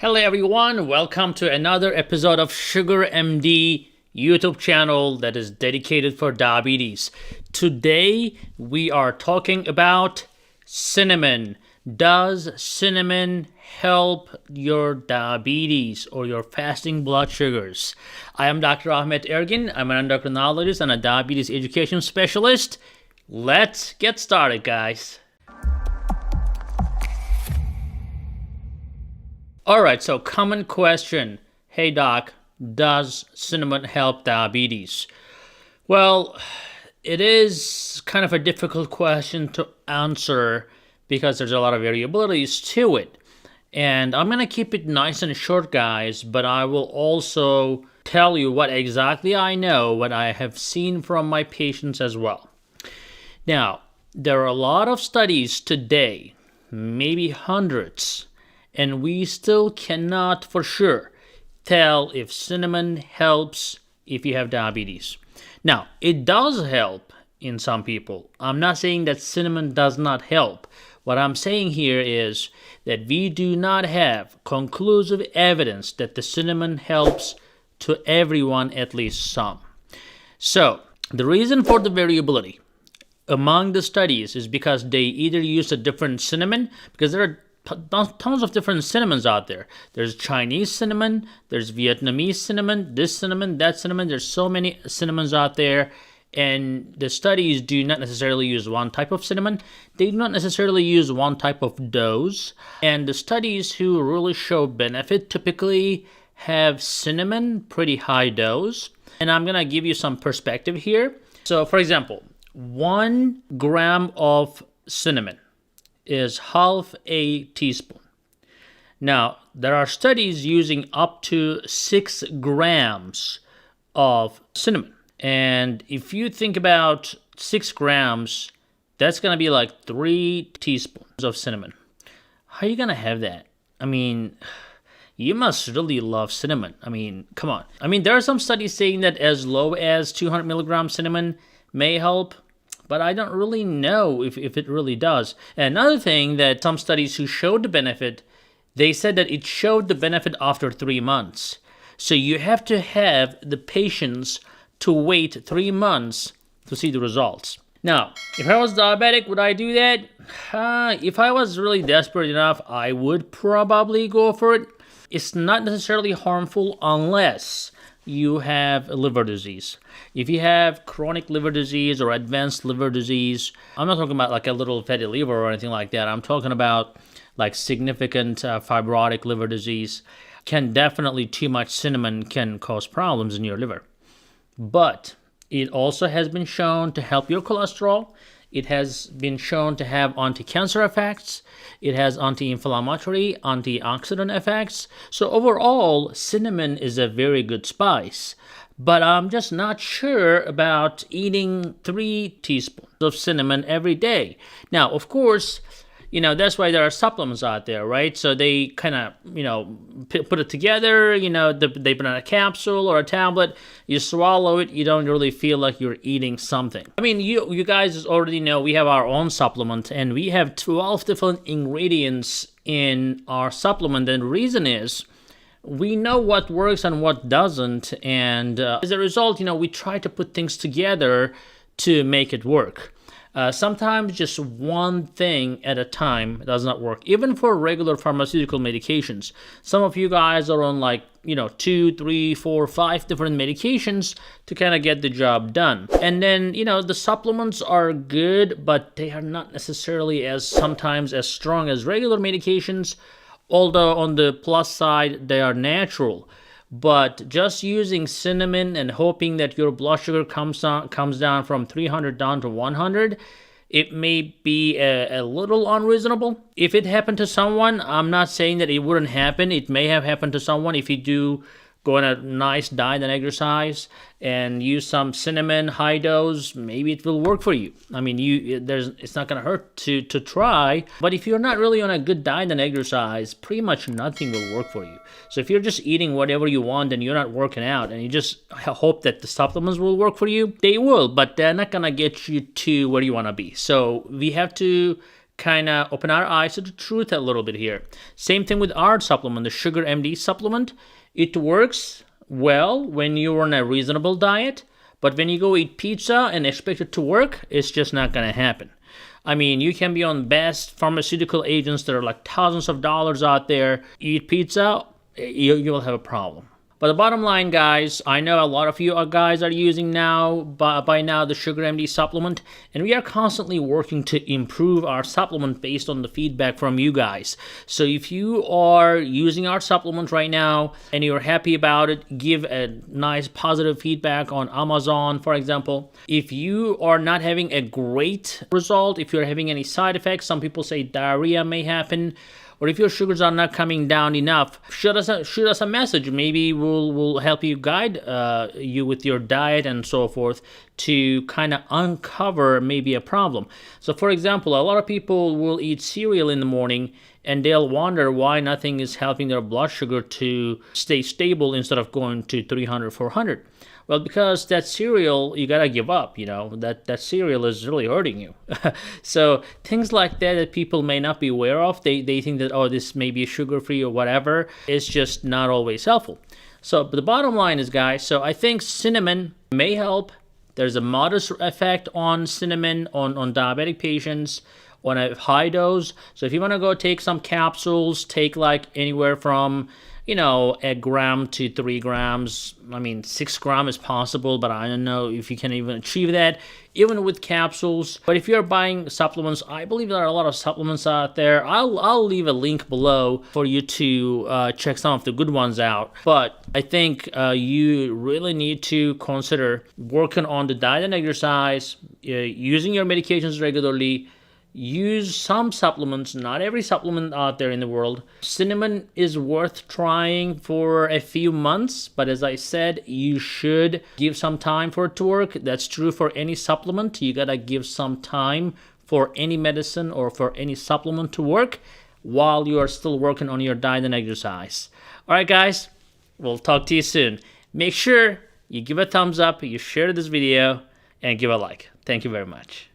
Hello everyone, welcome to another episode of Sugar MD YouTube channel that is dedicated for diabetes. Today we are talking about cinnamon. Does cinnamon help your diabetes or your fasting blood sugars? I am Dr. Ahmet Ergin. I'm an endocrinologist and a diabetes education specialist. Let's get started, guys. Alright, so common question. Hey doc, does cinnamon help diabetes? Well, it is kind of a difficult question to answer because there's a lot of variabilities to it. And I'm going to keep it nice and short, guys, but I will also tell you what exactly I know, what I have seen from my patients as well. Now, there are a lot of studies today, maybe hundreds, and we still cannot for sure tell if cinnamon helps if you have diabetes. Now, it does help in some people. I'm not saying that cinnamon does not help. What I'm saying here is that we do not have conclusive evidence that the cinnamon helps to everyone, at least some. So, the reason for the variability among the studies is because they either use a different cinnamon, because there are tons of different cinnamons out there. There's Chinese cinnamon, there's Vietnamese cinnamon, this cinnamon, that cinnamon. There's so many cinnamons out there, and the studies do not necessarily use one type of cinnamon. They do not necessarily use one type of dose, and the studies who really show benefit typically have cinnamon pretty high dose. And I'm gonna give you some perspective here. So for example, 1 gram of cinnamon is half a teaspoon. Now, there are studies using up to 6 grams of cinnamon. And if you think about 6 grams, that's going to be like 3 teaspoons of cinnamon. How are you going to have that? I mean, you must really love cinnamon. I mean, come on. I mean, there are some studies saying that as low as 200 milligrams cinnamon may help, but I don't really know if it really does. And another thing that some studies who showed the benefit, they said that it showed the benefit after 3 months. So you have to have the patience to wait 3 months to see the results. Now, if I was diabetic, would I do that? If I was really desperate enough, I would probably go for it. It's not necessarily harmful unless you have a liver disease. If you have chronic liver disease or advanced liver disease, I'm not talking about like a little fatty liver or anything like that. I'm talking about like significant fibrotic liver disease. Definitely too much cinnamon can cause problems in your liver. But it also has been shown to help your cholesterol. It has been shown to have anti-cancer effects. It has anti-inflammatory, antioxidant effects. So overall, cinnamon is a very good spice. But I'm just not sure about eating 3 teaspoons of cinnamon every day. Now, of course, that's why there are supplements out there, right? So they kind of, put it together, they put in a capsule or a tablet, you swallow it, you don't really feel like you're eating something. I mean, you guys already know we have our own supplement, and we have 12 different ingredients in our supplement, and the reason is we know what works and what doesn't, and as a result, we try to put things together to make it work. Sometimes just one thing at a time does not work. Even for regular pharmaceutical medications. Some of you guys are on 2, 3, 4, 5 different medications to kind of get the job done. And then, the supplements are good, but they are not necessarily sometimes as strong as regular medications. Although on the plus side, they are natural. But just using cinnamon and hoping that your blood sugar comes down from 300 down to 100, it may be a little unreasonable. If it happened to someone, I'm not saying that it wouldn't happen. It may have happened to someone if you do go on a nice diet and exercise and use some cinnamon high dose, maybe it will work for you. I mean, it's not going to hurt to try. But if you're not really on a good diet and exercise, pretty much nothing will work for you. So if you're just eating whatever you want and you're not working out and you just hope that the supplements will work for you, they will, but they're not going to get you to where you want to be. So we have to kind of open our eyes to the truth a little bit here. Same thing with our supplement, the Sugar MD supplement. It works well when you're on a reasonable diet, but when you go eat pizza and expect it to work, it's just not going to happen. I mean, you can be on best pharmaceutical agents that are like thousands of dollars out there. Eat pizza, you will have a problem. But the bottom line, guys, I know a lot of you guys are using now, by now, the Sugar MD supplement, and we are constantly working to improve our supplement based on the feedback from you guys. So if you are using our supplement right now and you're happy about it, give a nice positive feedback on Amazon, for example. If you are not having a great result, if you're having any side effects, some people say diarrhea may happen, or if your sugars are not coming down enough, shoot us a message. Maybe we'll help you guide you with your diet and so forth to kind of uncover maybe a problem. So for example, a lot of people will eat cereal in the morning and they'll wonder why nothing is helping their blood sugar to stay stable instead of going to 300, 400. Well, because that cereal, you gotta give up, that cereal is really hurting you. So things like that people may not be aware of, they think that, oh, this may be sugar-free or whatever, it's just not always helpful. So but the bottom line is, guys, so I think cinnamon may help. There's a modest effect on cinnamon on diabetic patients on a high dose. So if you want to go take some capsules, take like anywhere from 1 gram to 3 grams. I mean, 6 grams is possible, but I don't know if you can even achieve that, even with capsules. But if you're buying supplements, I believe there are a lot of supplements out there. I'll leave a link below for you to check some of the good ones out. But I think you really need to consider working on the diet and exercise, using your medications regularly. Use some supplements, not every supplement out there in the world. Cinnamon is worth trying for a few months, but as I said, you should give some time for it to work. That's true for any supplement. You gotta give some time for any medicine or for any supplement to work while you are still working on your diet and exercise. All right, guys, we'll talk to you soon. Make sure you give a thumbs up, you share this video, and give a like. Thank you very much.